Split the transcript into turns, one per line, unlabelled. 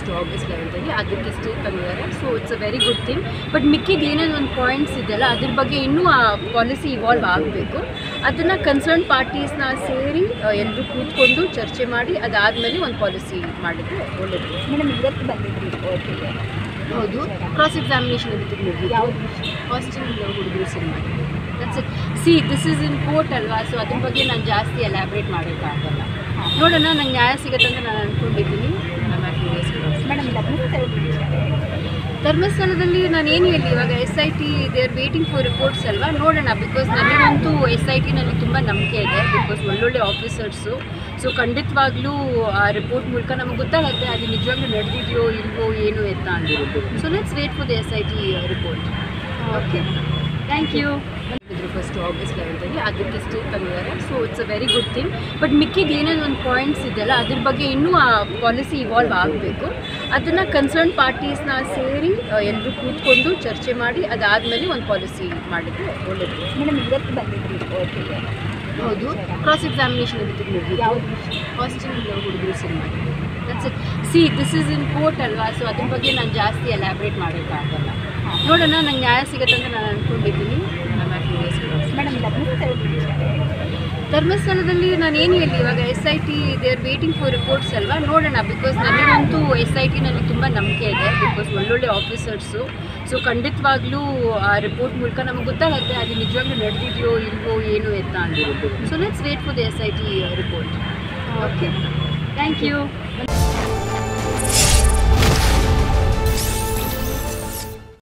31st August 11th ಅದಕ್ಕೆ stay ತಂದಿದ್ದಾರೆ. So it's a very good thing. But ಮಿಕ್ಕಿದ ಏನೇನು ಒಂದು ಪಾಯಿಂಟ್ಸ್ ಇದೆಯಲ್ಲ ಅದ್ರ ಬಗ್ಗೆ ಇನ್ನೂ ಆ ಪಾಲಿಸಿ ಇವಾಲ್ವ್ ಆಗಬೇಕು. ಅದನ್ನು ಕನ್ಸರ್ನ್ ಪಾರ್ಟೀಸ್ನ ಸೇರಿ ಎಲ್ಲರೂ ಕೂತ್ಕೊಂಡು ಚರ್ಚೆ ಮಾಡಿ ಅದಾದಮೇಲೆ ಒಂದು ಪಾಲಿಸಿ ಮಾಡಿದರೆ ಒಳ್ಳೆಯದು.
ಮೇಡಮ್ ಇವತ್ತು ಬಂದಿದ್ರಿ ಕೋರ್ಟಿಗೆ?
ಹೌದು, ಕ್ರಾಸ್ ಎಕ್ಸಾಮಿನೇಷನ್ ಇರುತ್ತೆ ಮುಗಿದು. ಹಾಸ್ಟೆಲ್ ಹುಡುಗರು cinema that's it. This is in court ಅಲ್ವಾ, ಸೊ ಅದ್ರ ಬಗ್ಗೆ ನಾನು ಜಾಸ್ತಿ ಎಲಾಬ್ರೇಟ್ ಮಾಡೋಕ್ಕಾಗಲ್ಲ. ನೋಡೋಣ, ನಂಗೆ ನ್ಯಾಯ ಸಿಗುತ್ತೆ ಅಂತ ನಾನು ಅಂದ್ಕೊಂಡಿದ್ದೀನಿ.
ಮೇಡಮ್
ಧರ್ಮಸ್ಥಳದಲ್ಲಿ ನಾನು ಏನು ಹೇಳಿ, ಇವಾಗ SIT they are waiting for reports ಅಲ್ವಾ, ನೋಡೋಣ. ಬಿಕಾಸ್ ನನಗಂತೂ SITನಲ್ಲಿ ತುಂಬ ನಂಬಿಕೆ ಇದೆ. ಬಿಕಾಸ್ ಒಳ್ಳೊಳ್ಳೆ ಆಫೀಸರ್ಸು. ಸೊ ಖಂಡಿತವಾಗ್ಲೂ ಆ ರಿಪೋರ್ಟ್ ಮೂಲಕ ನಮಗೆ ಗೊತ್ತಾಗುತ್ತೆ ಅದು ನಿಜವಾಗ್ಲೂ ನಡೆದಿದೆಯೋ ಇಲ್ವೋ ಏನು ಎತ್ತ ಅಂತ. So let's wait for the SIT report. Okay, thank you. 31st August 11th ಅದಕ್ಕೆ ಸ್ಟೇ ತಂದಿದ್ದಾರೆ. So it's a very good thing. But ಮಿಕ್ಕಿದ ಏನೇನು ಒಂದು ಪಾಯಿಂಟ್ಸ್ ಇದೆಯಲ್ಲ ಅದ್ರ ಬಗ್ಗೆ ಇನ್ನೂ ಆ ಪಾಲಿಸಿ ಇವಾಲ್ವ್ ಆಗಬೇಕು. ಅದನ್ನು ಕನ್ಸರ್ನ್ ಪಾರ್ಟೀಸ್ನ ಸೇರಿ ಎಲ್ಲರೂ ಕೂತ್ಕೊಂಡು ಚರ್ಚೆ ಮಾಡಿ ಅದಾದಮೇಲೆ ಒಂದು ಪಾಲಿಸಿ ಮಾಡಿದರೆ ಒಳ್ಳೆಯದು.
ಮೇಡಮ್ ಇವತ್ತು ಬಂದಿದ್ರಿ ಕೋರ್ಟಿಗೆ?
ಹೌದು, ಕ್ರಾಸ್ ಎಕ್ಸಾಮಿನೇಷನ್ ಇರುತ್ತೆ ಮುಗಿದು. ಹಾಸ್ಟೆಲ್ ಹುಡುಗರು cinema that's it. This is in court ಅಲ್ವಾ, ಸೊ ಅದ್ರ ಬಗ್ಗೆ ನಾನು ಜಾಸ್ತಿ ಎಲಾಬ್ರೇಟ್ ಮಾಡೋಕ್ಕಾಗಲ್ಲ. ನೋಡೋಣ, ನಂಗೆ ನ್ಯಾಯ ಸಿಗುತ್ತೆ ಅಂತ ನಾನು ಅಂದ್ಕೊಂಡಿದ್ದೀನಿ.
ಮೇಡಮ್
ಧರ್ಮಸ್ಥಳದಲ್ಲಿ ನಾನು ಏನು ಹೇಳಿ, ಇವಾಗ SIT they are waiting for reports ಅಲ್ವಾ, ನೋಡೋಣ. ಬಿಕಾಸ್ ನನಗಂತೂ SITನಲ್ಲಿ ತುಂಬ ನಂಬಿಕೆ ಇದೆ. ಬಿಕಾಸ್ ಒಳ್ಳೊಳ್ಳೆ ಆಫೀಸರ್ಸು. ಸೊ ಖಂಡಿತವಾಗ್ಲೂ ಆ ರಿಪೋರ್ಟ್ ಮೂಲಕ ನಮಗೆ ಗೊತ್ತಾಗುತ್ತೆ ಅದು ನಿಜವಾಗ್ಲೂ ನಡೆದಿದೆಯೋ ಇಲ್ವೋ ಏನು ಎತ್ತ ಅಂತ. So let's wait for the SIT report. Okay, thank you.